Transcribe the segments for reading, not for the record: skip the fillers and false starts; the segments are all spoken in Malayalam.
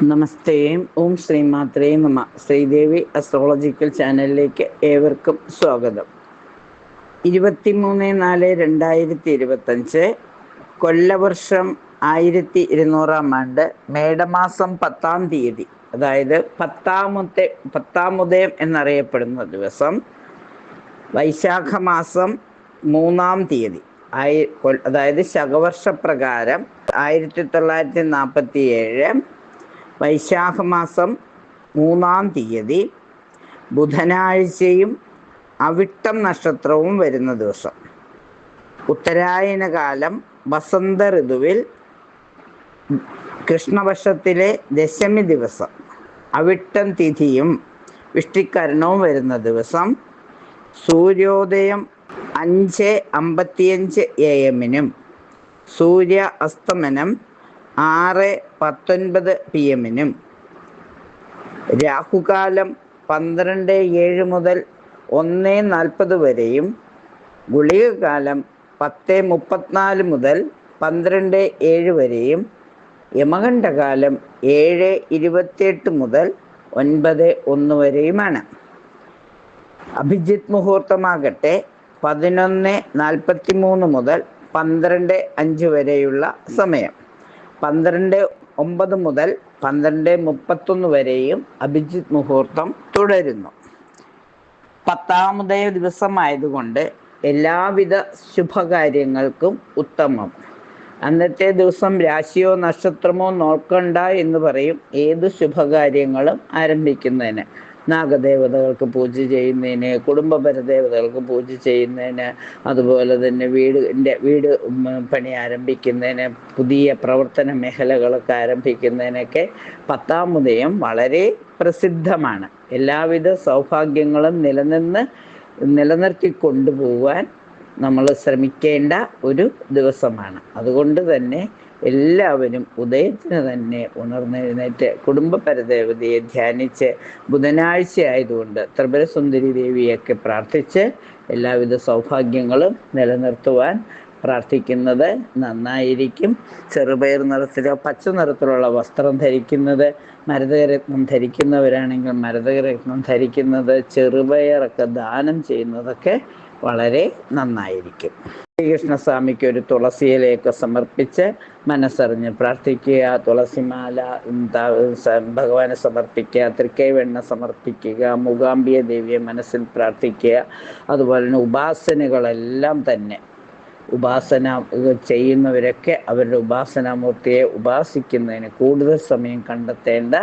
നമസ്തേ. ഓം ശ്രീമാത്രേ നമ. ശ്രീദേവി അസ്ട്രോളജിക്കൽ ചാനലിലേക്ക് ഏവർക്കും സ്വാഗതം. 23/4/2025 കൊല്ലവർഷം 1200 ആണ്ട് മേടമാസം 10-ാം തീയതി, അതായത് പത്താമുദയം എന്നറിയപ്പെടുന്ന ദിവസം, വൈശാഖ മാസം 3-ാം തീയതി, അതായത് ശകവർഷപ്രകാരം 1947 വൈശാഖ മാസം 3-ാം തീയതി ബുധനാഴ്ചയും അവിട്ടം നക്ഷത്രവും വരുന്ന ദിവസം, ഉത്തരായനകാലം വസന്ത ഋതുവിൽ കൃഷ്ണപക്ഷത്തിലെ ദശമി ദിവസം, അവിട്ടം തിഥിയും വിഷ്ടിക്കരണവും വരുന്ന ദിവസം, സൂര്യോദയം 5:55 AM-നും സൂര്യ അസ്തമനം 6:19 PM-നും, രാഹുകാലം 12:07 മുതൽ 1:40 വരെയും, ഗുളികകാലം 10:34 മുതൽ 12:07 വരെയും, യമകണ്ഠകാലം 7:28 മുതൽ 9:01 വരെയുമാണ്. അഭിജിത്ത് മുഹൂർത്തമാകട്ടെ 11:43 മുതൽ 12:05 വരെയുള്ള സമയം, 12:09 മുതൽ 12:31 വരെയും അഭിജിത്ത് മുഹൂർത്തം തുടരുന്നു. 10-ാമുദയ ദിവസമായതുകൊണ്ട് എല്ലാവിധ ശുഭകാര്യങ്ങൾക്കും ഉത്തമം. അന്നത്തെ ദിവസം രാശിയോ നക്ഷത്രമോ നോക്കണ്ട എന്ന് പറയും ഏത് ശുഭകാര്യങ്ങളും ആരംഭിക്കുന്നതിന്. നാഗദേവതകൾക്ക് പൂജ ചെയ്യുന്നതിന്, കുടുംബപരദേവതകൾക്ക് പൂജ ചെയ്യുന്നതിന്, അതുപോലെ തന്നെ വീട് പണി ആരംഭിക്കുന്നതിന്, പുതിയ പ്രവർത്തന മേഖലകളൊക്കെ ആരംഭിക്കുന്നതിനൊക്കെ 10-ാമുദയം വളരെ പ്രസിദ്ധമാണ്. എല്ലാവിധ സൗഭാഗ്യങ്ങളും നിലനിർത്തി കൊണ്ടുപോകാൻ നമ്മൾ ശ്രമിക്കേണ്ട ഒരു ദിവസമാണ്. അതുകൊണ്ട് തന്നെ എല്ലാവരും ഉദയത്തിന് തന്നെ ഉണർന്നെഴുന്നേറ്റ് കുടുംബപരദേവതയെ ധ്യാനിച്ച്, ബുധനാഴ്ച ആയതുകൊണ്ട് ത്രിപുരസുന്ദരി ദേവിയൊക്കെ പ്രാർത്ഥിച്ച് എല്ലാവിധ സൗഭാഗ്യങ്ങളും നിലനിർത്തുവാൻ പ്രാർത്ഥിക്കുന്നത് നന്നായിരിക്കും. ചെറുപയർ നിറത്തിലോ പച്ച നിറത്തിലുള്ള വസ്ത്രം ധരിക്കുന്നത്, മരതകരത്നം ധരിക്കുന്നവരാണെങ്കിൽ മരതകരത്നം ധരിക്കുന്നത്, ചെറുപയറൊക്കെ ദാനം ചെയ്യുന്നതൊക്കെ വളരെ നന്നായിരിക്കും. ശ്രീകൃഷ്ണസ്വാമിക്ക് ഒരു തുളസിയിലയൊക്കെ സമർപ്പിച്ച് മനസ്സറിഞ്ഞ് പ്രാർത്ഥിക്കുക. തുളസിമാല ഭഗവാനെ സമർപ്പിക്കുക, തൃക്കൈവെണ്ണ സമർപ്പിക്കുക, മൂകാംബിക ദേവിയെ മനസ്സിൽ പ്രാർത്ഥിക്കുക. അതുപോലെ തന്നെ ഉപാസനകളെല്ലാം തന്നെ ഉപാസന ചെയ്യുന്നവരൊക്കെ അവരുടെ ഉപാസനാമൂർത്തിയെ ഉപാസിക്കുന്നതിന് കൂടുതൽ സമയം കണ്ടെത്തേണ്ട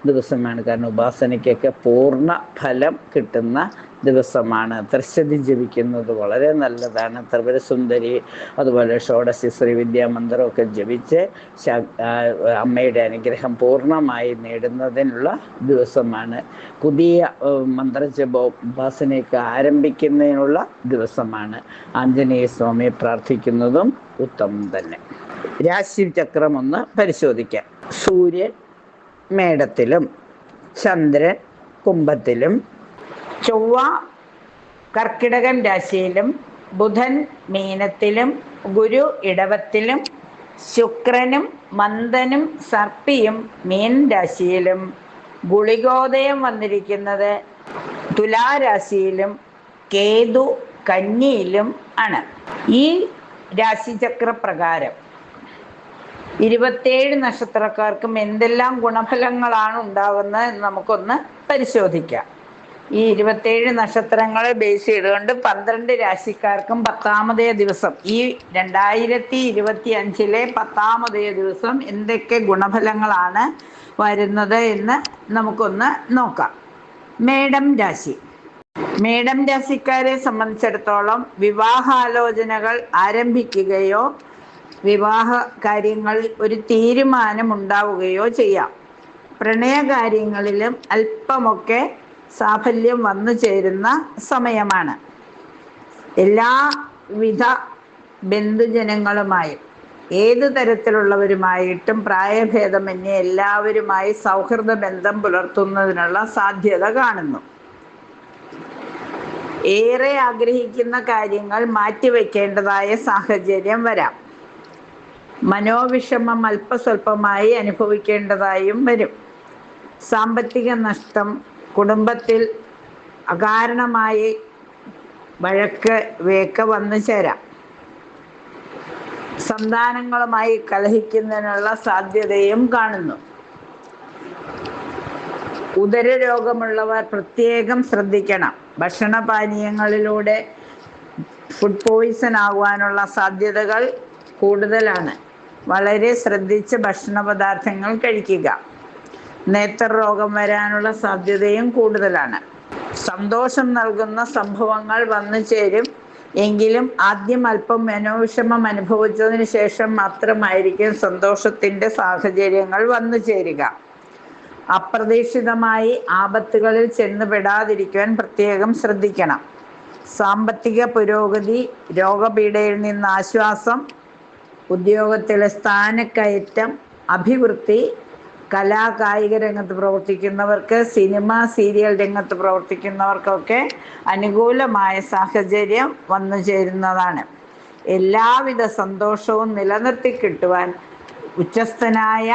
ദിവസമാണ്. കാരണം ഉപാസനയ്ക്കൊക്കെ പൂർണ്ണ ഫലം കിട്ടുന്ന ദിവസമാണ്. ത്രിശതി ജപിക്കുന്നത് വളരെ നല്ലതാണ്. ത്രിപുരസുന്ദരി അതുപോലെ ഷോഡശി ശ്രീവിദ്യാ മന്ത്രമൊക്കെ ജപിച്ച് അമ്മയുടെ അനുഗ്രഹം പൂർണ്ണമായി നേടുന്നതിനുള്ള ദിവസമാണ്. പുതിയ മന്ത്രജപ ഉപാസനയൊക്കെ ആരംഭിക്കുന്നതിനുള്ള ദിവസമാണ്. ആഞ്ജനേയ സ്വാമിയെ പ്രാർത്ഥിക്കുന്നതും ഉത്തമം തന്നെ. രാശിചക്രം ഒന്ന് പരിശോധിക്കാം. സൂര്യൻ മേടത്തിലും ചന്ദ്രൻ കുംഭത്തിലും, ചൊവ്വ കർക്കിടകം രാശിയിലും, ബുധൻ മീനത്തിലും, ഗുരു ഇടവത്തിലും, ശുക്രനും മന്ദനും സർപ്പിയും മീൻ രാശിയിലും, ഗുളികോദയം വന്നിരിക്കുന്നത് തുലാരാശിയിലും, കേതു കന്നിയിലും ആണ്. ഈ രാശിചക്രപ്രകാരം 27 നക്ഷത്രക്കാർക്കും എന്തെല്ലാം ഗുണഫലങ്ങളാണ് ഉണ്ടാകുന്നത് എന്ന് നമുക്കൊന്ന് പരിശോധിക്കാം. ഈ 27 നക്ഷത്രങ്ങളെ ബേസ് ചെയ്തുകൊണ്ട് 12 രാശിക്കാർക്കും 10-ാമതയ ദിവസം, ഈ 2025-ലെ 10-ാമതയ ദിവസം എന്തൊക്കെ ഗുണഫലങ്ങളാണ് വരുന്നത് എന്ന് നമുക്കൊന്ന് നോക്കാം. മേടം രാശി. മേടം രാശിക്കാരെ സംബന്ധിച്ചിടത്തോളം വിവാഹാലോചനകൾ ആരംഭിക്കുകയോ വിവാഹ കാര്യങ്ങളിൽ ഒരു തീരുമാനം ഉണ്ടാവുകയോ ചെയ്യാം. പ്രണയകാര്യങ്ങളിലും അല്പമൊക്കെ സാഫല്യം വന്നു ചേരുന്ന സമയമാണ്. എല്ലാവിധ ബന്ധുജനങ്ങളുമായും ഏതു തരത്തിലുള്ളവരുമായിട്ടും പ്രായഭേദമന്യേ എല്ലാവരുമായി സൗഹൃദ ബന്ധം പുലർത്തുന്നതിനുള്ള സാധ്യത കാണുന്നു. ഏറെ ആഗ്രഹിക്കുന്ന കാര്യങ്ങൾ മാറ്റിവെക്കേണ്ടതായ സാഹചര്യം വരാം. മനോവിഷമം അല്പസ്വല്പമായി അനുഭവിക്കേണ്ടതായും വരും. സാമ്പത്തിക നഷ്ടം, കുടുംബത്തിൽ അകാരണമായി വഴക്ക് വേക്ക് വന്നു ചേരാം. സന്താനങ്ങളുമായി കലഹിക്കുന്നതിനുള്ള സാധ്യതയും കാണുന്നു. ഉദരരോഗമുള്ളവർ പ്രത്യേകം ശ്രദ്ധിക്കണം. ഭക്ഷണപാനീയങ്ങളിലൂടെ ഫുഡ് പോയിസൺ ആകുവാനുള്ള സാധ്യതകൾ കൂടുതലാണ്. വളരെ ശ്രദ്ധിച്ച് ഭക്ഷണ പദാർത്ഥങ്ങൾ കഴിക്കുക. നേത്രരോഗം വരാനുള്ള സാധ്യതയും കൂടുതലാണ്. സന്തോഷം നൽകുന്ന സംഭവങ്ങൾ വന്നു ചേരും. എങ്കിലും ആദ്യം അല്പം മനോവിഷമം അനുഭവിച്ചതിന് ശേഷം മാത്രമായിരിക്കും സന്തോഷത്തിൻ്റെ സാഹചര്യങ്ങൾ വന്നു ചേരുക. അപ്രതീക്ഷിതമായി ആപത്തുകളിൽ ചെന്നുപെടാതിരിക്കുവാൻ പ്രത്യേകം ശ്രദ്ധിക്കണം. സാമ്പത്തിക പുരോഗതി, രോഗപീഠയിൽ നിന്ന് ആശ്വാസം, ഉദ്യോഗത്തിലെ സ്ഥാനക്കയറ്റം, അഭിവൃദ്ധി, കലാകായിക രംഗത്ത് പ്രവർത്തിക്കുന്നവർക്ക്, സിനിമ സീരിയൽ രംഗത്ത് പ്രവർത്തിക്കുന്നവർക്കൊക്കെ അനുകൂലമായ സാഹചര്യം വന്നു ചേരുന്നതാണ്. എല്ലാവിധ സന്തോഷവും നിലനിർത്തി കിട്ടുവാൻ ഉച്ചസ്ഥനായ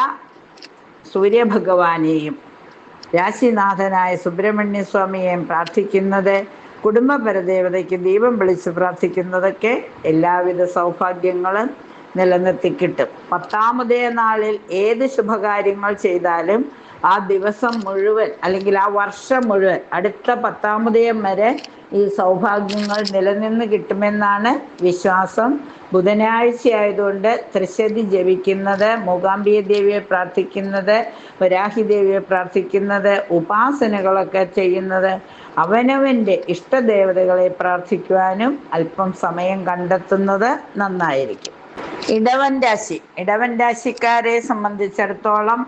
സൂര്യഭഗവാനെയും രാശിനാഥനായ സുബ്രഹ്മണ്യ സ്വാമിയെയും പ്രാർത്ഥിക്കുന്നത്, കുടുംബ പരദേവതയ്ക്ക് ദീപം വിളിച്ച് പ്രാർത്ഥിക്കുന്നതൊക്കെ എല്ലാവിധ സൗഭാഗ്യങ്ങളും നിലനിർത്തി കിട്ടും. 10-ാമതേ നാളിൽ ഏത് ശുഭകാര്യങ്ങൾ ചെയ്താലും ആ ദിവസം മുഴുവൻ അല്ലെങ്കിൽ ആ വർഷം മുഴുവൻ അടുത്ത 10-ാമതേയം വരെ ഈ സൗഭാഗ്യങ്ങൾ നിലനിന്ന് കിട്ടുമെന്നാണ് വിശ്വാസം. ബുധനാഴ്ച ആയതുകൊണ്ട് ത്രിശതി ജപിക്കുന്നത്, മൂകാംബിക ദേവിയെ പ്രാർത്ഥിക്കുന്നത്, വരാഹി ദേവിയെ പ്രാർത്ഥിക്കുന്നത്, ഉപാസനകളൊക്കെ ചെയ്യുന്നത്, അവനവൻ്റെ ഇഷ്ടദേവതകളെ പ്രാർത്ഥിക്കുവാനും അല്പം സമയം കണ്ടെത്തുന്നത് നന്നായിരിക്കും. ഇടവൻ രാശിക്കാരെ സംബന്ധിച്ചിടത്തോളം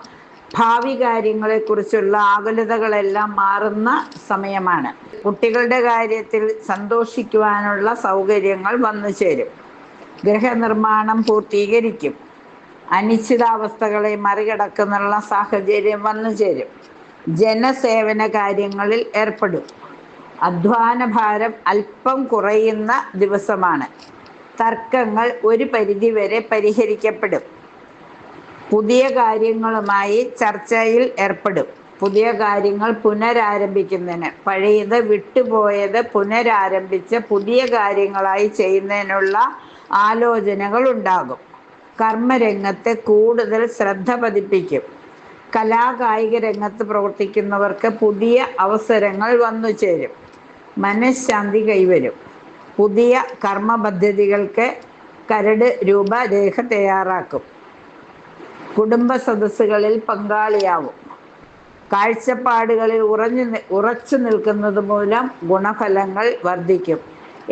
ഭാവി കാര്യങ്ങളെക്കുറിച്ചുള്ള ആകുലതകളെല്ലാം മാറുന്ന സമയമാണ്. കുട്ടികളുടെ കാര്യത്തിൽ സന്തോഷിക്കുവാനുള്ള സൗകര്യങ്ങൾ വന്നു ചേരും. ഗൃഹനിർമ്മാണം പൂർത്തീകരിക്കും. അനിശ്ചിതാവസ്ഥകളെ മറികടക്കുന്നുള്ള സാഹചര്യം വന്നു ചേരും. ജനസേവന കാര്യങ്ങളിൽ ഏർപ്പെടും. അധ്വാനഭാരം അല്പം കുറയുന്ന ദിവസമാണ്. തർക്കങ്ങൾ ഒരു പരിധിവരെ പരിഹരിക്കപ്പെടും. പുതിയ കാര്യങ്ങളുമായി ചർച്ചയിൽ ഏർപ്പെടും. പുതിയ കാര്യങ്ങൾ പുനരാരംഭിക്കുന്നതിന്, പഴയത് വിട്ടുപോയത് പുനരാരംഭിച്ച് പുതിയ കാര്യങ്ങളായി ചെയ്യുന്നതിനുള്ള ആലോചനകൾ ഉണ്ടാകും. കർമ്മരംഗത്ത് കൂടുതൽ ശ്രദ്ധ പതിപ്പിക്കും. കലാകായിക രംഗത്ത് പ്രവർത്തിക്കുന്നവർക്ക് പുതിയ അവസരങ്ങൾ വന്നു ചേരും. മനഃശാന്തി കൈവരും. പുതിയ കർമ്മ പദ്ധതികൾക്ക് കരട് രൂപരേഖ തയ്യാറാക്കും. കുടുംബ സദസ്സുകളിൽ പങ്കാളിയാവും. കാഴ്ചപ്പാടുകളിൽ ഉറച്ചു നിൽക്കുന്നത് മൂലം ഗുണഫലങ്ങൾ വർദ്ധിക്കും.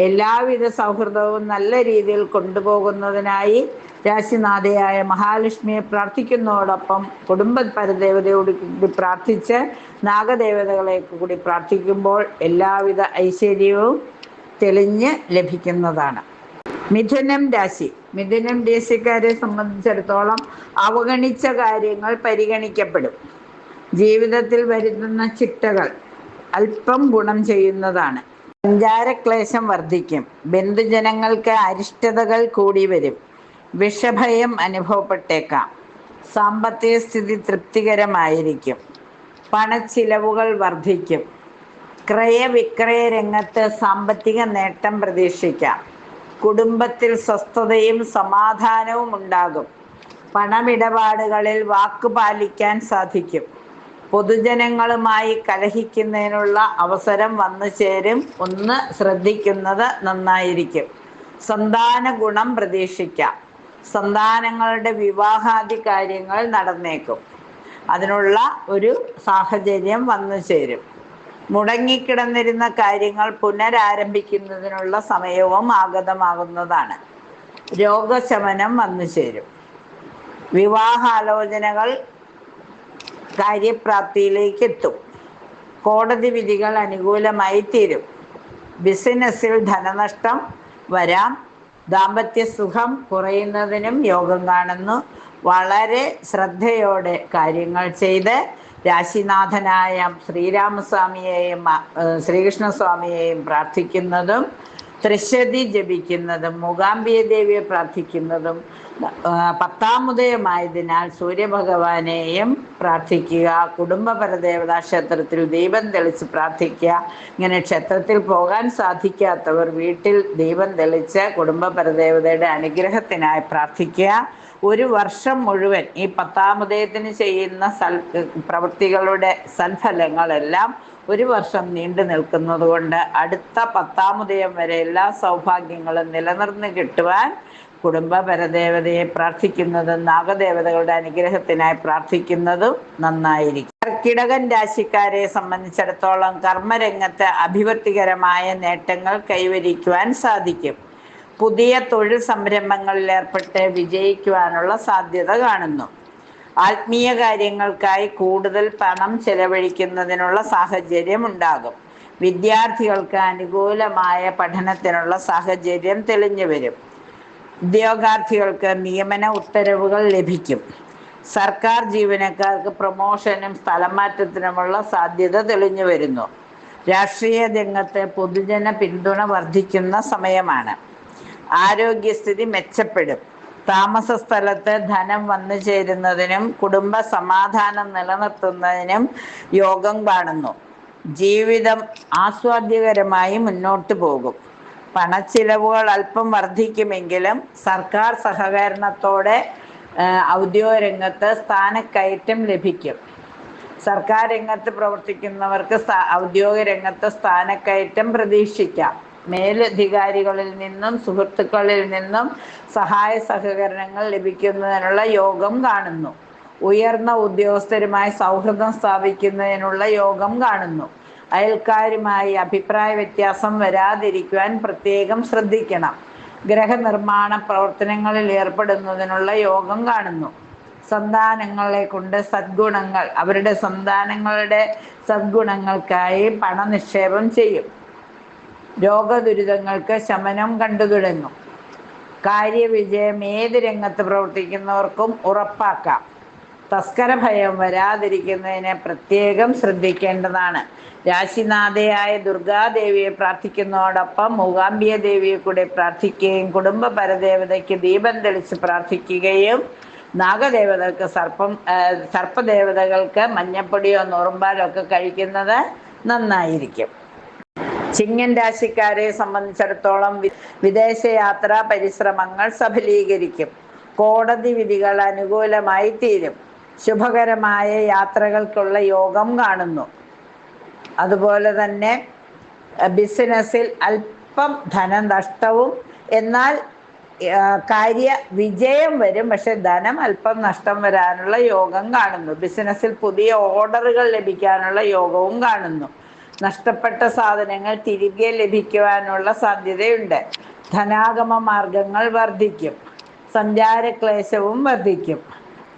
എല്ലാവിധ സൗഹൃദവും നല്ല രീതിയിൽ കൊണ്ടുപോകുന്നതിനായി രാശിനാഥയായ മഹാലക്ഷ്മിയെ പ്രാർത്ഥിക്കുന്നതോടൊപ്പം കുടുംബ പരദേവതയോട് കൂടി പ്രാർത്ഥിച്ച് നാഗദേവതകളെ കൂടി പ്രാർത്ഥിക്കുമ്പോൾ എല്ലാവിധ ഐശ്വര്യവും തെളിഞ്ഞ് ലഭിക്കുന്നതാണ്. മിഥുനം രാശിക്കാരെ സംബന്ധിച്ചിടത്തോളം അവഗണിച്ച കാര്യങ്ങൾ പരിഗണിക്കപ്പെടും. ജീവിതത്തിൽ വരുത്തുന്ന ചിട്ടകൾ അല്പം ഗുണം ചെയ്യുന്നതാണ്. സഞ്ചാരക്ലേശം വർദ്ധിക്കും. ബന്ധുജനങ്ങൾക്ക് അരിഷ്ടതകൾ കൂടി വരും. വിഷഭയം അനുഭവപ്പെട്ടേക്കാം. സാമ്പത്തിക സ്ഥിതി തൃപ്തികരമായിരിക്കും. പണച്ചിലവുകൾ വർദ്ധിക്കും. ക്രയവിക്രയ രംഗത്ത് സാമ്പത്തിക നേട്ടം പ്രതീക്ഷിക്കാം. കുടുംബത്തിൽ സ്വസ്ഥതയും സമാധാനവും ഉണ്ടാകും. പണമിടപാടുകളിൽ വാക്ക് പാലിക്കാൻ സാധിക്കും. പൊതുജനങ്ങളുമായി കലഹിക്കുന്നതിനുള്ള അവസരം വന്നു ചേരും. ഒന്ന് ശ്രദ്ധിക്കുന്നത് നന്നായിരിക്കും. സന്താന ഗുണം പ്രതീക്ഷിക്കാം. സന്താനങ്ങളുടെ വിവാഹാദി കാര്യങ്ങൾ നടന്നേക്കും. അതിനുള്ള ഒരു സാഹചര്യം വന്നു ചേരും. മുടങ്ങിക്കിടന്നിരുന്ന കാര്യങ്ങൾ പുനരാരംഭിക്കുന്നതിനുള്ള സമയവും ആഗതമാകുന്നതാണ്. രോഗശമനം വന്നു ചേരും. വിവാഹാലോചനകൾ കാര്യപ്രാപ്തിയിലേക്ക് എത്തും. കോടതി വിധികൾ അനുകൂലമായി തീരും. ബിസിനസ്സിൽ ധനനഷ്ടം വരാം. ദാമ്പത്യ സുഖം കുറയുന്നതിനും യോഗം കാണുന്നു. വളരെ ശ്രദ്ധയോടെ കാര്യങ്ങൾ ചെയ്ത് രാശിനാഥനായ ശ്രീരാമസ്വാമിയെയും ശ്രീകൃഷ്ണസ്വാമിയെയും പ്രാർത്ഥിക്കുന്നതും ത്രിശതി ജപിക്കുന്നതും മൂകാംബിക ദേവിയെ പ്രാർത്ഥിക്കുന്നതും പത്താമുദയമായതിനാൽ സൂര്യഭഗവാനെയും പ്രാർത്ഥിക്കുക. കുടുംബ പരദേവതാ ക്ഷേത്രത്തിൽ ദീപം തെളിച്ച് പ്രാർത്ഥിക്കുക. ഇങ്ങനെ ക്ഷേത്രത്തിൽ പോകാൻ സാധിക്കാത്തവർ വീട്ടിൽ ദീപം തെളിച്ച് കുടുംബ പരദേവതയുടെ അനുഗ്രഹത്തിനായി പ്രാർത്ഥിക്കുക. ഒരു വർഷം മുഴുവൻ ഈ പത്താമുദയത്തിന് ചെയ്യുന്ന പ്രവൃത്തികളുടെ സൽഫലങ്ങളെല്ലാം ഒരു വർഷം നീണ്ടു നിൽക്കുന്നത് കൊണ്ട് അടുത്ത പത്താമുദയം വരെ എല്ലാ സൗഭാഗ്യങ്ങളും നിലനിർന്ന് കിട്ടുവാൻ കുടുംബ പരദേവതയെ പ്രാർത്ഥിക്കുന്നതും നാഗദേവതകളുടെ അനുഗ്രഹത്തിനായി പ്രാർത്ഥിക്കുന്നതും നന്നായിരിക്കും. കർക്കിടകൻ രാശിക്കാരെ സംബന്ധിച്ചിടത്തോളം കർമ്മരംഗത്ത് അഭിവൃദ്ധികരമായ നേട്ടങ്ങൾ കൈവരിക്കുവാൻ സാധിക്കും. പുതിയ തൊഴിൽ സംരംഭങ്ങളിൽ ഏർപ്പെട്ട് വിജയിക്കുവാനുള്ള സാധ്യത കാണുന്നു. ആത്മീയ കാര്യങ്ങൾക്കായി കൂടുതൽ പണം ചെലവഴിക്കുന്നതിനുള്ള സാഹചര്യം ഉണ്ടാകും. വിദ്യാർത്ഥികൾക്ക് അനുകൂലമായ പഠനത്തിനുള്ള സാഹചര്യം തെളിഞ്ഞു വരും. ഉദ്യോഗാർത്ഥികൾക്ക് നിയമന ഉത്തരവുകൾ ലഭിക്കും. സർക്കാർ ജീവനക്കാർക്ക് പ്രമോഷനും സ്ഥലമാറ്റത്തിനുമുള്ള സാധ്യത തെളിഞ്ഞു വരുന്നു. രാഷ്ട്രീയ രംഗത്ത് പൊതുജന പിന്തുണ വർദ്ധിക്കുന്ന സമയമാണ്. ആരോഗ്യസ്ഥിതി മെച്ചപ്പെടും. താമസ സ്ഥലത്ത് ധനം വന്നു ചേരുന്നതിനും കുടുംബ സമാധാനം നിലനിർത്തുന്നതിനും യോഗം കാണുന്നു. ജീവിതം ആസ്വാദ്യകരമായി മുന്നോട്ട് പോകും. പണച്ചിലവുകൾ അല്പം വർദ്ധിക്കുമെങ്കിലും സർക്കാർ സഹകരണത്തോടെ ഔദ്യോഗിക രംഗത്ത് സ്ഥാനക്കയറ്റം ലഭിക്കും. സർക്കാർ രംഗത്ത് പ്രവർത്തിക്കുന്നവർക്ക് ഔദ്യോഗിക രംഗത്ത് സ്ഥാനക്കയറ്റം പ്രതീക്ഷിക്കാം. മേലധികാരികളിൽ നിന്നും സുഹൃത്തുക്കളിൽ നിന്നും സഹായ സഹകരണങ്ങൾ ലഭിക്കുന്നതിനുള്ള യോഗം കാണുന്നു. ഉയർന്ന ഉദ്യോഗസ്ഥരുമായി സൗഹൃദം സ്ഥാപിക്കുന്നതിനുള്ള യോഗം കാണുന്നു. അയൽക്കാരുമായി അഭിപ്രായ വ്യത്യാസം വരാതിരിക്കുവാൻ പ്രത്യേകം ശ്രദ്ധിക്കണം. ഗ്രഹനിർമ്മാണ പ്രവർത്തനങ്ങളിൽ ഏർപ്പെടുന്നതിനുള്ള യോഗം കാണുന്നു. സന്താനങ്ങളെ കൊണ്ട് സദ്ഗുണങ്ങൾ അവരുടെ സന്താനങ്ങളുടെ സദ്ഗുണങ്ങൾക്കായി പണനിക്ഷേപം ചെയ്യും. രോഗദുരിതങ്ങൾക്ക് ശമനം കണ്ടു തുടങ്ങും. കാര്യവിജയം ഏത് രംഗത്ത് പ്രവർത്തിക്കുന്നവർക്കും ഉറപ്പാക്കാം. തസ്കര ഭയം വരാതിരിക്കുന്നതിന് പ്രത്യേകം ശ്രദ്ധിക്കേണ്ടതാണ്. രാശിനാഥയായ ദുർഗാദേവിയെ പ്രാർത്ഥിക്കുന്നതോടൊപ്പം മൂകാംബിക ദേവിയെ കൂടെ പ്രാർത്ഥിക്കുകയും കുടുംബ പരദേവതയ്ക്ക് ദീപം തെളിച്ച് പ്രാർത്ഥിക്കുകയും നാഗദേവതകൾക്ക് സർപ്പദേവതകൾക്ക് മഞ്ഞപ്പൊടിയോ നുറുമ്പാലോ ഒക്കെ കഴിക്കുന്നത് നന്നായിരിക്കും. ചിങ്ങൻ രാശിക്കാരെ സംബന്ധിച്ചിടത്തോളം വിദേശയാത്രാ പരിശ്രമങ്ങൾ സഫലീകരിക്കും. കോടതി വിധികൾ അനുകൂലമായി തീരും. ശുഭകരമായ യാത്രകൾക്കുള്ള യോഗം കാണുന്നു. അതുപോലെ തന്നെ ബിസിനസ്സിൽ അല്പം ധനനഷ്ടവും എന്നാൽ കാര്യ വിജയം വരും. പക്ഷെ ധനം അല്പം നഷ്ടം വരാനുള്ള യോഗം കാണുന്നു. ബിസിനസ്സിൽ പുതിയ ഓർഡറുകൾ ലഭിക്കാനുള്ള യോഗവും കാണുന്നു. നഷ്ടപ്പെട്ട സാധനങ്ങൾ തിരികെ ലഭിക്കുവാനുള്ള സാധ്യതയുണ്ട്. ധനാഗമ മാർഗങ്ങൾ വർദ്ധിക്കും. സഞ്ചാരക്ലേശവും വർദ്ധിക്കും.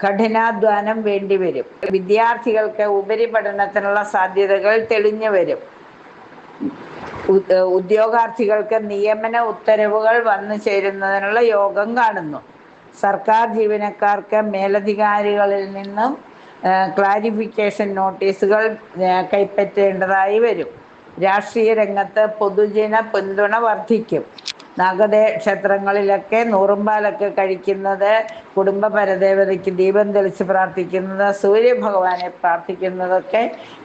കഠിനാധ്വാനം വേണ്ടിവരും. വിദ്യാർത്ഥികൾക്ക് ഉപരിപഠനത്തിനുള്ള സാധ്യതകൾ തെളിഞ്ഞു വരും. ഉദ്യോഗാർത്ഥികൾക്ക് നിയമന ഉത്തരവുകൾ വന്നു ചേരുന്നതിനുള്ള യോഗം കാണുന്നു. സർക്കാർ ജീവനക്കാർക്ക് മേലധികാരികളിൽ നിന്നും ക്ലാരിഫിക്കേഷൻ നോട്ടീസുകൾ കൈപ്പറ്റേണ്ടതായി വരും. രാഷ്ട്രീയ രംഗത്ത് പൊതുജന പിന്തുണ വർദ്ധിക്കും. ക്ഷേത്രങ്ങളിലൊക്കെ നൂറുമ്പാലൊക്കെ കഴിക്കുന്നത്, കുടുംബ പരദേവതയ്ക്ക് ദീപം തെളിച്ച് പ്രാർത്ഥിക്കുന്നത്, സൂര്യഭഗവാനെ പ്രാർത്ഥിക്കുന്നതൊക്കെ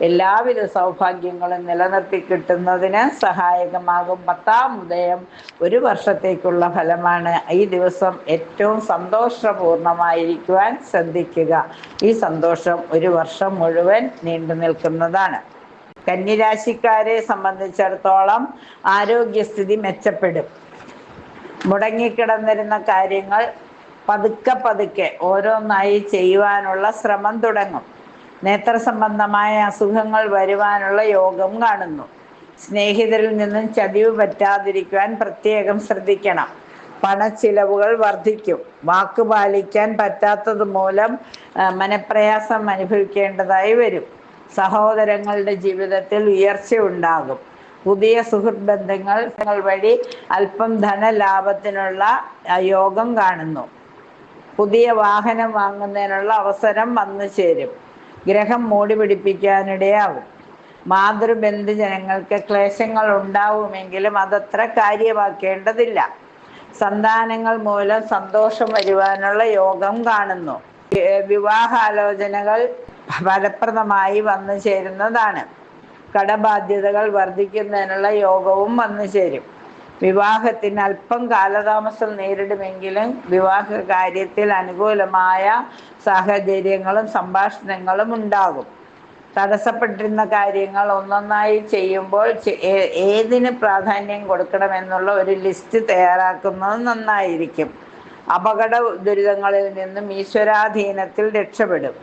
എല്ലാവിധ സൗഭാഗ്യങ്ങളും നിലനിർത്തി കിട്ടുന്നതിന് സഹായകമാകും. പത്താമുദയം ഒരു വർഷത്തേക്കുള്ള ഫലമാണ്. ഈ ദിവസം ഏറ്റവും സന്തോഷപൂർണമായിരിക്കുവാൻ ശ്രദ്ധിക്കുക. ഈ സന്തോഷം ഒരു വർഷം മുഴുവൻ നീണ്ടു നിൽക്കുന്നതാണ്. കന്നിരാശിക്കാരെ സംബന്ധിച്ചിടത്തോളം ആരോഗ്യസ്ഥിതി മെച്ചപ്പെടും. മുടങ്ങിക്കിടന്നിരുന്ന കാര്യങ്ങൾ പതുക്കെ പതുക്കെ ഓരോന്നായി ചെയ്യുവാനുള്ള ശ്രമം തുടങ്ങും. നേത്ര സംബന്ധമായ അസുഖങ്ങൾ വരുവാനുള്ള യോഗം കാണുന്നു. സ്നേഹിതരിൽ നിന്നും ചതിവ് പറ്റാതിരിക്കുവാൻ പ്രത്യേകം ശ്രദ്ധിക്കണം. പണച്ചിലവുകൾ വർദ്ധിക്കും. വാക്ക് പാലിക്കാൻ പറ്റാത്തത് മൂലം മനപ്രയാസം അനുഭവിക്കേണ്ടതായി വരും. സഹോദരങ്ങളുടെ ജീവിതത്തിൽ ഉയർച്ച ഉണ്ടാകും. പുതിയ സുഹൃത്ത് ബന്ധങ്ങൾ വഴി അല്പം ധനലാഭത്തിനുള്ള യോഗം കാണുന്നു. പുതിയ വാഹനം വാങ്ങുന്നതിനുള്ള അവസരം വന്നു ചേരും. ഗ്രഹം മൂടി പിടിപ്പിക്കാനിടയാകും. മാതൃബന്ധുജനങ്ങൾക്ക് ക്ലേശങ്ങൾ ഉണ്ടാവുമെങ്കിലും അതത്ര കാര്യമാക്കേണ്ടതില്ല. സന്താനങ്ങൾ മൂലം സന്തോഷം വരുവാനുള്ള യോഗം കാണുന്നു. വിവാഹാലോചനകൾ ഫലപ്രദമായി വന്നു ചേരുന്നതാണ്. കടബാധ്യതകൾ വർദ്ധിക്കുന്നതിനുള്ള യോഗവും വന്നു ചേരും. വിവാഹത്തിന് അല്പം കാലതാമസം നേരിടുമെങ്കിലും വിവാഹ കാര്യത്തിൽ അനുകൂലമായ സാഹചര്യങ്ങളും സംഭാഷണങ്ങളും ഉണ്ടാകും. തടസ്സപ്പെട്ടിരുന്ന കാര്യങ്ങൾ ഒന്നൊന്നായി ചെയ്യുമ്പോൾ ഏതിന് പ്രാധാന്യം കൊടുക്കണമെന്നുള്ള ഒരു ലിസ്റ്റ് തയ്യാറാക്കുന്നത് നന്നായിരിക്കും. അപകട ദുരിതങ്ങളിൽ നിന്നും ഈശ്വരാധീനത്തിൽ രക്ഷപ്പെടും.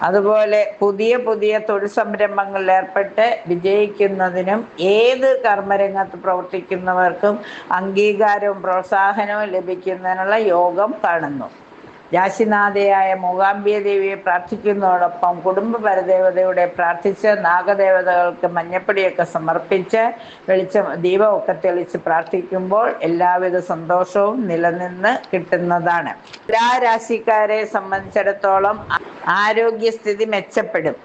അതുപോലെ പുതിയ പുതിയ തൊഴിൽ സംരംഭങ്ങളിൽ ഏർപ്പെട്ട് വിജയിക്കുന്നതിനും ഏത് കർമ്മരംഗത്ത് പ്രവർത്തിക്കുന്നവർക്കും അംഗീകാരവും പ്രോത്സാഹനവും ലഭിക്കുന്നതിനുള്ള യോഗം കാണുന്നു. രാശിനാഥയായ മൂകാംബിക ദേവിയെ പ്രാർത്ഥിക്കുന്നതോടൊപ്പം കുടുംബ പരദേവതയുടെ പ്രാർത്ഥിച്ച് നാഗദേവതകൾക്ക് മഞ്ഞപ്പൊടിയൊക്കെ സമർപ്പിച്ച് ദീപമൊക്കെ തെളിച്ച് പ്രാർത്ഥിക്കുമ്പോൾ എല്ലാവിധ സന്തോഷവും നിലനിന്ന് കിട്ടുന്നതാണ്. എല്ലാ രാശിക്കാരെ സംബന്ധിച്ചിടത്തോളം ആരോഗ്യസ്ഥിതി മെച്ചപ്പെടും.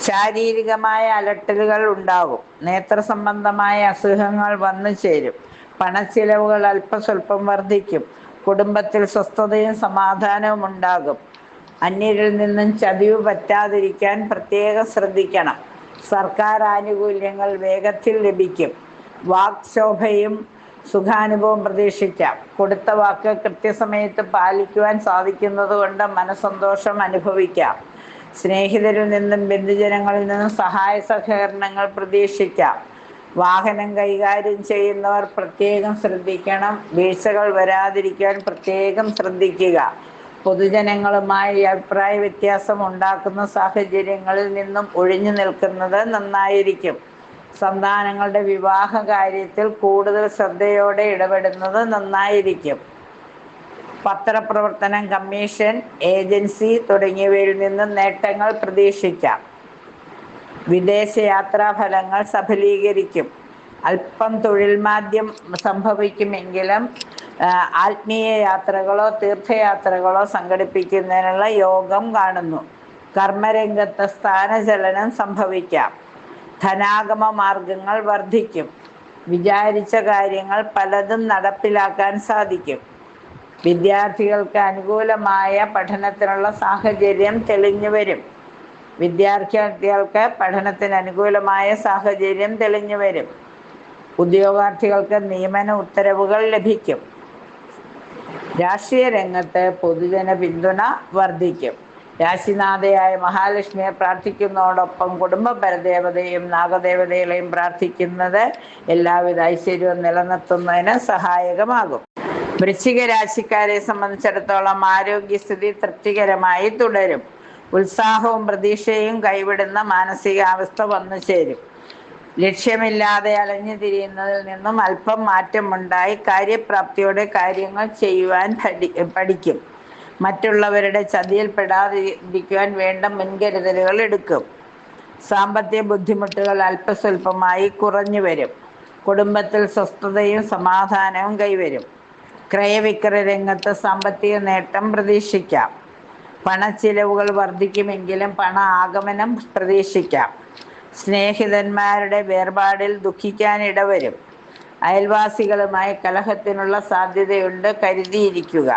ശാരീരികമായ അലട്ടലുകൾ ഉണ്ടാകും. നേത്ര സംബന്ധമായ അസുഖങ്ങൾ വന്നു ചേരും. പണച്ചിലവുകൾ അല്പസ്വല്പം വർദ്ധിക്കും. കുടുംബത്തിൽ സ്വസ്ഥതയും സമാധാനവും ഉണ്ടാകും. അന്യരിൽ നിന്നും ചതിവ് പറ്റാതിരിക്കാൻ പ്രത്യേകം ശ്രദ്ധിക്കണം. സർക്കാർ ആനുകൂല്യങ്ങൾ വേഗത്തിൽ ലഭിക്കും. വാക്ശോഭയും സുഖാനുഭവം പ്രതീക്ഷിക്കാം. കൊടുത്ത വാക്ക് കൃത്യസമയത്ത് പാലിക്കുവാൻ സാധിക്കുന്നത് കൊണ്ട് മനസ്സന്തോഷം അനുഭവിക്കാം. സ്നേഹിതരിൽ നിന്നും ബന്ധുജനങ്ങളിൽ നിന്നും സഹായ സഹകരണങ്ങൾ പ്രതീക്ഷിക്കാം. വാഹനം കൈകാര്യം ചെയ്യുന്നവർ പ്രത്യേകം ശ്രദ്ധിക്കണം. വീഴ്ചകൾ വരാതിരിക്കാൻ പ്രത്യേകം ശ്രദ്ധിക്കുക. പൊതുജനങ്ങളുമായി അഭിപ്രായ വ്യത്യാസം ഉണ്ടാക്കുന്ന സാഹചര്യങ്ങളിൽ നിന്നും ഒഴിഞ്ഞു നിൽക്കുന്നത് നന്നായിരിക്കും. സന്താനങ്ങളുടെ വിവാഹ കാര്യത്തിൽ കൂടുതൽ ശ്രദ്ധയോടെ ഇടപെടുന്നത് നന്നായിരിക്കും. പത്രപ്രവർത്തനം, കമ്മീഷൻ, ഏജൻസി തുടങ്ങിയവയിൽ നിന്നും നേട്ടങ്ങൾ പ്രതീക്ഷിക്കാം. വിദേശയാത്രാ ഫലങ്ങൾ സഫലീകരിക്കും. അല്പം തൊഴിൽ മാന്ദ്യം സംഭവിക്കുമെങ്കിലും ആത്മീയ യാത്രകളോ തീർത്ഥയാത്രകളോ സംഘടിപ്പിക്കുന്നതിനുള്ള യോഗം കാണുന്നു. കർമ്മരംഗത്ത് സ്ഥാനചലനം സംഭവിക്കാം. ധനാഗമ മാർഗങ്ങൾ വർദ്ധിക്കും. വിചാരിച്ച കാര്യങ്ങൾ പലതും നടപ്പിലാക്കാൻ സാധിക്കും. വിദ്യാർത്ഥികൾക്ക് അനുകൂലമായ പഠനത്തിനുള്ള സാഹചര്യം തെളിഞ്ഞു വരും. വിദ്യാർത്ഥികൾക്ക് പഠനത്തിന് അനുകൂലമായ സാഹചര്യം തെളിഞ്ഞു വരും. ഉദ്യോഗാർത്ഥികൾക്ക് നിയമന ഉത്തരവുകൾ ലഭിക്കും. രാഷ്ട്രീയ രംഗത്ത് പൊതുജന പിന്തുണ വർദ്ധിക്കും. രാശിനാഥയായ മഹാലക്ഷ്മിയെ പ്രാർത്ഥിക്കുന്നതോടൊപ്പം കുടുംബ പരദേവതയും നാഗദേവതകളെയും പ്രാർത്ഥിക്കുന്നത് എല്ലാവിധ ഐശ്വര്യവും നിലനിർത്തുന്നതിന് സഹായകമാകും. വൃശ്ചിക രാശിക്കാരെ സംബന്ധിച്ചിടത്തോളം ആരോഗ്യസ്ഥിതി തൃപ്തികരമായി തുടരും. ഉത്സാഹവും പ്രതീക്ഷയും കൈവിടുന്ന മാനസികാവസ്ഥ വന്നു ചേരും. ലക്ഷ്യമില്ലാതെ അലഞ്ഞു തിരിയുന്നതിൽ നിന്നും അല്പം മാറ്റമുണ്ടായി കാര്യപ്രാപ്തിയോടെ കാര്യങ്ങൾ ചെയ്യുവാൻ പഠിക്കും. മറ്റുള്ളവരുടെ ചതിയിൽ പെടാതിരിക്കുവാൻ വേണ്ട മുൻകരുതലുകൾ എടുക്കും. സാമ്പത്തിക ബുദ്ധിമുട്ടുകൾ അല്പസ്വല്പമായി കുറഞ്ഞു വരും. കുടുംബത്തിൽ സ്വസ്ഥതയും സമാധാനവും കൈവരും. ക്രയവിക്രയ രംഗത്ത് സാമ്പത്തിക നേട്ടം പ്രതീക്ഷിക്കാം. പണച്ചിലവുകൾ വർദ്ധിക്കുമെങ്കിലും പണ ആഗമനം പ്രതീക്ഷിക്കാം. സ്നേഹിതന്മാരുടെ വേർപാടിൽ ദുഃഖിക്കാൻ ഇടവരും. അയൽവാസികളുമായി കലഹത്തിനുള്ള സാധ്യതയുണ്ട്, കരുതിയിരിക്കുക.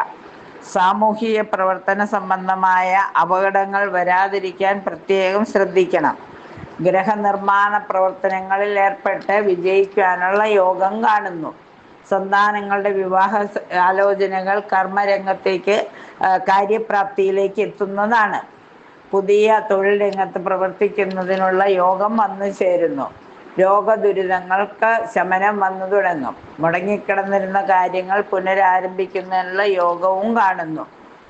സാമൂഹിക പ്രവർത്തന സംബന്ധമായ അപകടങ്ങൾ വരാതിരിക്കാൻ പ്രത്യേകം ശ്രദ്ധിക്കണം. ഗ്രഹനിർമ്മാണ പ്രവർത്തനങ്ങളിൽ ഏർപ്പെട്ട് വിജയിക്കാനുള്ള യോഗം കാണുന്നു. സന്താനങ്ങളുടെ വിവാഹ ആലോചനകൾ കർമ്മരംഗത്തേക്ക് കാര്യപ്രാപ്തിയിലേക്ക് എത്തുന്നതാണ്. പുതിയ തൊഴിൽ രംഗത്ത് പ്രവർത്തിക്കുന്നതിനുള്ള യോഗം വന്നു ചേരുന്നു. രോഗദുരിതങ്ങൾക്ക് ശമനം വന്നു തുടങ്ങും. മുടങ്ങിക്കിടന്നിരുന്ന കാര്യങ്ങൾ പുനരാരംഭിക്കുന്നതിനുള്ള യോഗവും കാണുന്നു.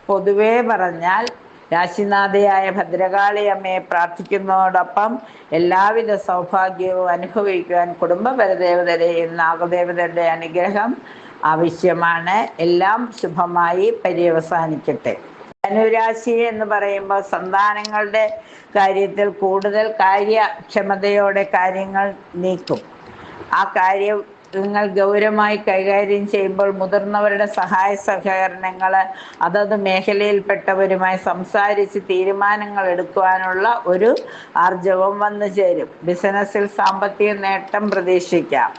പൊതുവെ പറഞ്ഞാൽ രാശിനാഥയായ ഭദ്രകാളി അമ്മയെ പ്രാർത്ഥിക്കുന്നതോടൊപ്പം എല്ലാവിധ സൗഭാഗ്യവും അനുഭവിക്കുവാൻ കുടുംബ പരദേവതയുടെയും നാഗദേവതയുടെ അനുഗ്രഹം ആവശ്യമാണ്. എല്ലാം ശുഭമായി പര്യവസാനിക്കട്ടെ. ധനുരാശി എന്ന് പറയുമ്പോൾ സന്താനങ്ങളുടെ കാര്യത്തിൽ കൂടുതൽ കാര്യക്ഷമതയോടെ കാര്യങ്ങൾ നീക്കും. ആ കാര്യം നിങ്ങൾ ഗൗരവമായി കൈകാര്യം ചെയ്യുമ്പോൾ മുതിർന്നവരുടെ സഹായ സഹകരണങ്ങൾ, അതത് മേഖലയിൽപ്പെട്ടവരുമായി സംസാരിച്ച് തീരുമാനങ്ങൾ എടുക്കുവാനുള്ള ഒരു ആർജവം വന്നു ചേരും. ബിസിനസ്സിൽ സാമ്പത്തിക നേട്ടം പ്രതീക്ഷിക്കാം.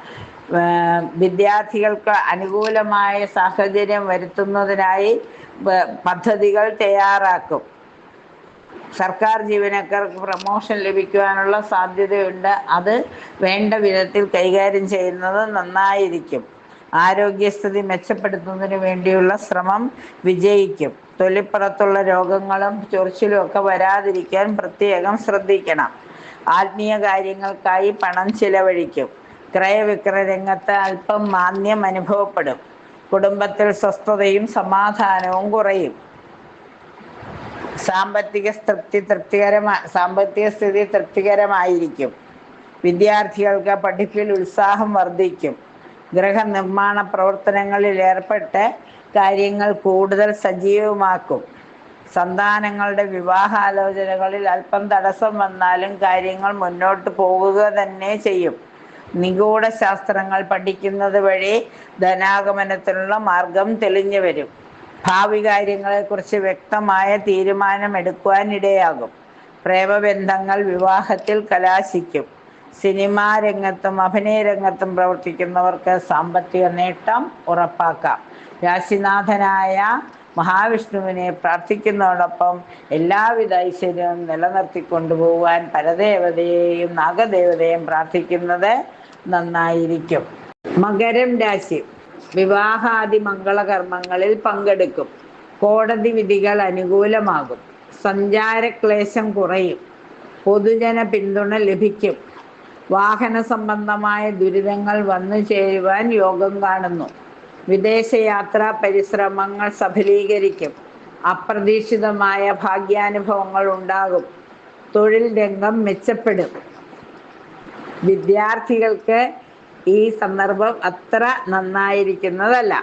വിദ്യാർത്ഥികൾക്ക് അനുകൂലമായ സാഹചര്യം വരുത്തുന്നതിനായി പദ്ധതികൾ തയ്യാറാക്കും. സർക്കാർ ജീവനക്കാർക്ക് പ്രമോഷൻ ലഭിക്കുവാനുള്ള സാധ്യതയുണ്ട്. അത് വേണ്ട വിധത്തിൽ കൈകാര്യം ചെയ്യുന്നത് നന്നായിരിക്കും. ആരോഗ്യസ്ഥിതി മെച്ചപ്പെടുത്തുന്നതിന് വേണ്ടിയുള്ള ശ്രമം വിജയിക്കും. തൊലിപ്പുറത്തുള്ള രോഗങ്ങളും ചൊറിച്ചിലും ഒക്കെ വരാതിരിക്കാൻ പ്രത്യേകം ശ്രദ്ധിക്കണം. ആത്മീയ കാര്യങ്ങൾക്കായി പണം ചിലവഴിക്കും. ക്രയവിക്രയ രംഗത്ത് അല്പം മാന്ദ്യം അനുഭവപ്പെടും. കുടുംബത്തിൽ സ്വസ്ഥതയും സമാധാനവും കുറയും. സാമ്പത്തിക സ്ഥിതി തൃപ്തികരമായിരിക്കും. വിദ്യാർത്ഥികൾക്ക് പഠിപ്പിൽ ഉത്സാഹം വർദ്ധിക്കും. ഗൃഹനിർമ്മാണ പ്രവർത്തനങ്ങളിൽ ഏർപ്പെട്ട് കാര്യങ്ങൾ കൂടുതൽ സജീവമാക്കും. സന്താനങ്ങളുടെ വിവാഹാലോചനകളിൽ അല്പം തടസ്സം വന്നാലും കാര്യങ്ങൾ മുന്നോട്ട് പോകുക തന്നെ ചെയ്യും. നിഗൂഢ ശാസ്ത്രങ്ങൾ പഠിക്കുന്നത് വഴി ധനാഗമനത്തിനുള്ള മാർഗം തെളിഞ്ഞു വരും. ഭാവി കാര്യങ്ങളെക്കുറിച്ച് വ്യക്തമായ തീരുമാനമെടുക്കുവാൻ ഇടയാകും. പ്രേമബന്ധങ്ങൾ വിവാഹത്തിൽ കലാശിക്കും. സിനിമാ രംഗത്തും അഭിനയ രംഗത്തും പ്രവർത്തിക്കുന്നവർക്ക് സാമ്പത്തിക നേട്ടം ഉറപ്പാക്കാം. രാശിനാഥനായ മഹാവിഷ്ണുവിനെ പ്രാർത്ഥിക്കുന്നതോടൊപ്പം എല്ലാവിധ ഐശ്വര്യവും നിലനിർത്തിക്കൊണ്ടുപോകുവാൻ പരദേവതയെയും നാഗദേവതയെയും പ്രാർത്ഥിക്കുന്നത് നന്നായിരിക്കും. മകരം രാശി. വിവാഹാദി മംഗളകർമ്മങ്ങളിൽ പങ്കെടുക്കും. കോടതി വിധികൾ അനുകൂലമാകും. സഞ്ചാരക്ലേശം കുറയും. പൊതുജന പിന്തുണ ലഭിക്കും. വാഹന സംബന്ധമായ ദുരിതങ്ങൾ വന്നു ചേരുവാൻ യോഗം കാണുന്നു. വിദേശയാത്രാ പരിശ്രമങ്ങൾ സഫലീകരിക്കും. അപ്രതീക്ഷിതമായ ഭാഗ്യാനുഭവങ്ങൾ ഉണ്ടാകും. തൊഴിൽ രംഗം മെച്ചപ്പെടും. വിദ്യാർത്ഥികൾക്ക് ഈ സന്ദർഭം അത്ര നന്നായിരിക്കുന്നതല്ല.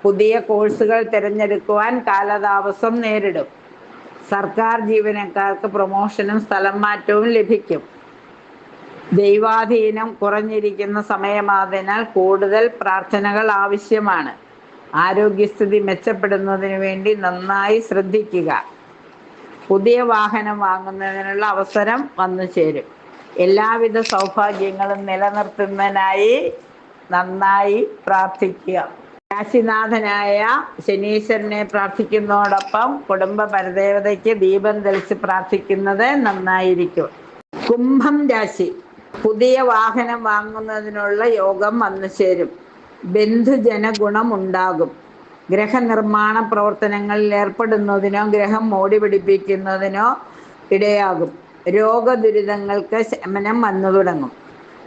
പുതിയ കോഴ്സുകൾ തിരഞ്ഞെടുക്കുവാൻ കാലതാമസം നേരിടും. സർക്കാർ ജീവനക്കാർക്ക് പ്രമോഷനും സ്ഥലം മാറ്റവും ലഭിക്കും. ദൈവാധീനം കുറഞ്ഞിരിക്കുന്ന സമയമായതിനാൽ കൂടുതൽ പ്രാർത്ഥനകൾ ആവശ്യമാണ്. ആരോഗ്യസ്ഥിതി മെച്ചപ്പെടുന്നതിന് വേണ്ടി നന്നായി ശ്രദ്ധിക്കുക. പുതിയ വാഹനം വാങ്ങുന്നതിനുള്ള അവസരം വന്നു ചേരും. എല്ലാവിധ സൗഭാഗ്യങ്ങളും നിലനിർത്തുന്നതിനായി നന്നായി പ്രാർത്ഥിക്കുക. രാശിനാഥനായ ശനീശ്വരനെ പ്രാർത്ഥിക്കുന്നതോടൊപ്പം കുടുംബ പരദേവതയ്ക്ക് ദീപം തെളിച്ച് പ്രാർത്ഥിക്കുന്നത് നന്നായിരിക്കും. കുംഭം രാശി. പുതിയ വാഹനം വാങ്ങുന്നതിനുള്ള യോഗം വന്നു ചേരും. ബന്ധുജന ഗുണം ഉണ്ടാകും. ഗ്രഹനിർമ്മാണ പ്രവർത്തനങ്ങളിൽ ഏർപ്പെടുന്നതിനോ ഗൃഹം മോടി പിടിപ്പിക്കുന്നതിനോ ഇടയാകും. രോഗദുരിതങ്ങൾക്ക് ശമനം വന്നു തുടങ്ങും.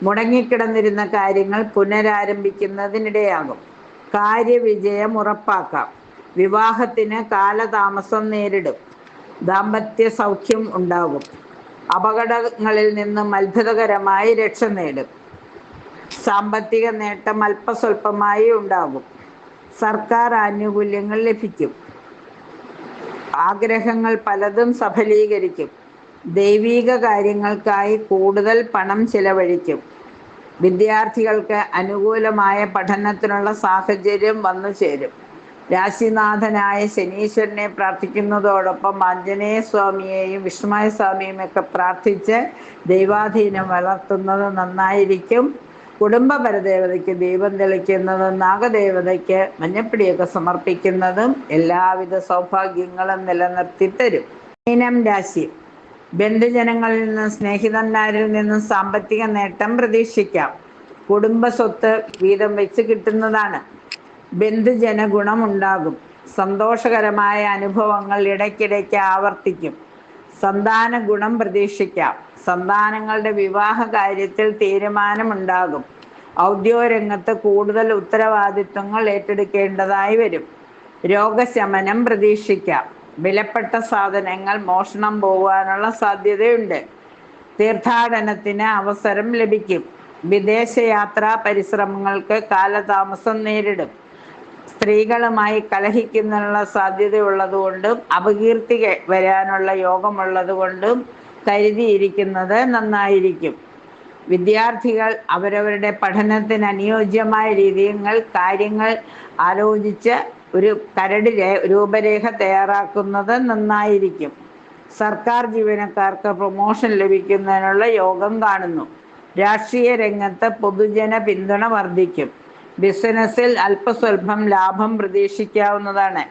മുടങ്ങിക്കിടന്നിരുന്ന കാര്യങ്ങൾ പുനരാരംഭിക്കുന്നതിനിടയാകും. കാര്യവിജയം ഉറപ്പാക്കാം. വിവാഹത്തിന് കാലതാമസം നേരിടും. ദാമ്പത്യ സൗഖ്യം ഉണ്ടാകും. അപകടങ്ങളിൽ നിന്നും അത്ഭുതകരമായി രക്ഷ നേടും. സാമ്പത്തിക നേട്ടം അല്പസ്വല്പമായി ഉണ്ടാകും. സർക്കാർ ആനുകൂല്യങ്ങൾ ലഭിക്കും. ആഗ്രഹങ്ങൾ പലതും സഫലീകരിക്കും. ദൈവിക കാര്യങ്ങൾക്കായി കൂടുതൽ പണം ചിലവഴിക്കും. വിദ്യാർത്ഥികൾക്ക് അനുകൂലമായ പഠനത്തിനുള്ള സാഹചര്യം വന്നു ചേരും. രാശിനാഥനായ ശനീശ്വരനെ പ്രാർത്ഥിക്കുന്നതോടൊപ്പം ആഞ്ജനേയ സ്വാമിയെയും വിഷ്ണുമായ സ്വാമിയും ഒക്കെ പ്രാർത്ഥിച്ച് ദൈവാധീനം വളർത്തുന്നത് നന്നായിരിക്കും. കുടുംബ പരദേവതയ്ക്ക് ദീപം തെളിക്കുന്നതും നാഗദേവതയ്ക്ക് മഞ്ഞപ്പിടിയൊക്കെ സമർപ്പിക്കുന്നതും എല്ലാവിധ സൗഭാഗ്യങ്ങളും നിലനിർത്തി തരും. മീനം രാശി. ബന്ധുജനങ്ങളിൽ നിന്നും സ്നേഹിതന്മാരിൽ നിന്നും സാമ്പത്തിക നേട്ടം പ്രതീക്ഷിക്കാം. കുടുംബ സ്വത്ത് വീതം വെച്ച് കിട്ടുന്നതാണ്. ബന്ധുജന ഗുണം ഉണ്ടാകും. സന്തോഷകരമായ അനുഭവങ്ങൾ ഇടയ്ക്കിടയ്ക്ക് ആവർത്തിക്കും. സന്താന ഗുണം പ്രതീക്ഷിക്കാം. സന്താനങ്ങളുടെ വിവാഹ കാര്യത്തിൽ തീരുമാനമുണ്ടാകും. ഔദ്യോഗിക കൂടുതൽ ഉത്തരവാദിത്വങ്ങൾ ഏറ്റെടുക്കേണ്ടതായി വരും. രോഗശമനം പ്രതീക്ഷിക്കാം. വിലപ്പെട്ട സാധനങ്ങൾ മോഷണം പോകാനുള്ള സാധ്യതയുണ്ട്. തീർത്ഥാടനത്തിന് അവസരം ലഭിക്കും. വിദേശയാത്രാ പരിശ്രമങ്ങൾക്ക് കാലതാമസം നേരിടും. സ്ത്രീകളുമായി കലഹിക്കുന്നതിനുള്ള സാധ്യതയുള്ളതുകൊണ്ടും അപകീർത്തി വരാനുള്ള യോഗമുള്ളത് കൊണ്ടും കരുതിയിരിക്കുന്നത് നന്നായിരിക്കും. വിദ്യാർത്ഥികൾ അവരവരുടെ പഠനത്തിന് അനുയോജ്യമായ രീതികൾ കാര്യങ്ങൾ ആലോചിച്ച് ഒരു കരട് രൂപരേഖ തയ്യാറാക്കുന്നത് നന്നായിരിക്കും. സർക്കാർ ജീവനക്കാർക്ക് പ്രൊമോഷൻ ലഭിക്കുന്നതിനുള്ള യോഗം കാണുന്നു. രാഷ്ട്രീയ രംഗത്ത് പൊതുജന പിന്തുണ വർദ്ധിക്കും. ബിസിനസ്സിൽ അല്പസ്വല്പം ലാഭം പ്രതീക്ഷിക്കാവുന്നതാണ്.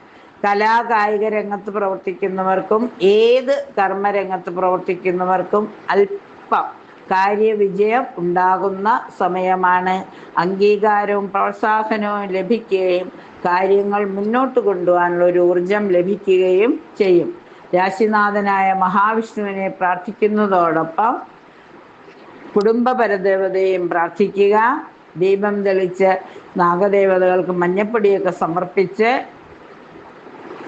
കലാകായിക രംഗത്ത് പ്രവർത്തിക്കുന്നവർക്കും ഏത് കർമ്മരംഗത്ത് പ്രവർത്തിക്കുന്നവർക്കും അല്പം കാര്യവിജയം ഉണ്ടാകുന്ന സമയമാണ്. അംഗീകാരവും പ്രോത്സാഹനവും ലഭിക്കുകയും കാര്യങ്ങൾ മുന്നോട്ട് കൊണ്ടുപോകാനുള്ള ഒരു ഊർജം ലഭിക്കുകയും ചെയ്യും. രാശിനാഥനായ മഹാവിഷ്ണുവിനെ പ്രാർത്ഥിക്കുന്നതോടൊപ്പം കുടുംബ പരദേവതയും പ്രാർത്ഥിക്കുക. ദീപം തെളിച്ച് നാഗദേവതകൾക്ക് മഞ്ഞപ്പൊടിയൊക്കെ സമർപ്പിച്ച്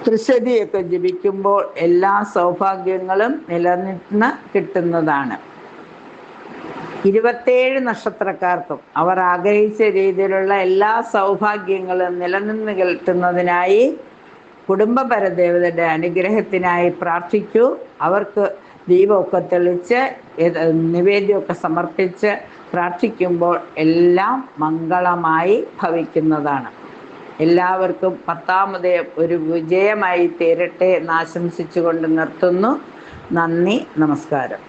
ത്രിശതിയൊക്കെ ജപിക്കുമ്പോൾ എല്ലാ സൗഭാഗ്യങ്ങളും നിലനിന്ന് കിട്ടുന്നതാണ്. 27 നക്ഷത്രക്കാർക്കും അവർ ആഗ്രഹിച്ച രീതിയിലുള്ള എല്ലാ സൗഭാഗ്യങ്ങളും നിലനിന്ന് കിട്ടുന്നതിനായി കുടുംബ പരദേവതയുടെ അനുഗ്രഹത്തിനായി പ്രാർത്ഥിക്കൂ. അവർക്ക് ദീപമൊക്കെ തെളിച്ച് നിവേദ്യമൊക്കെ സമർപ്പിച്ച് പ്രാർത്ഥിക്കുമ്പോൾ എല്ലാം മംഗളമായി ഭവിക്കുന്നതാണ്. എല്ലാവർക്കും 10ാമത് ഒരു വിജയമായി തീരട്ടെ എന്ന് ആശംസിച്ചുകൊണ്ട് നിർത്തുന്നു. നന്ദി, നമസ്കാരം.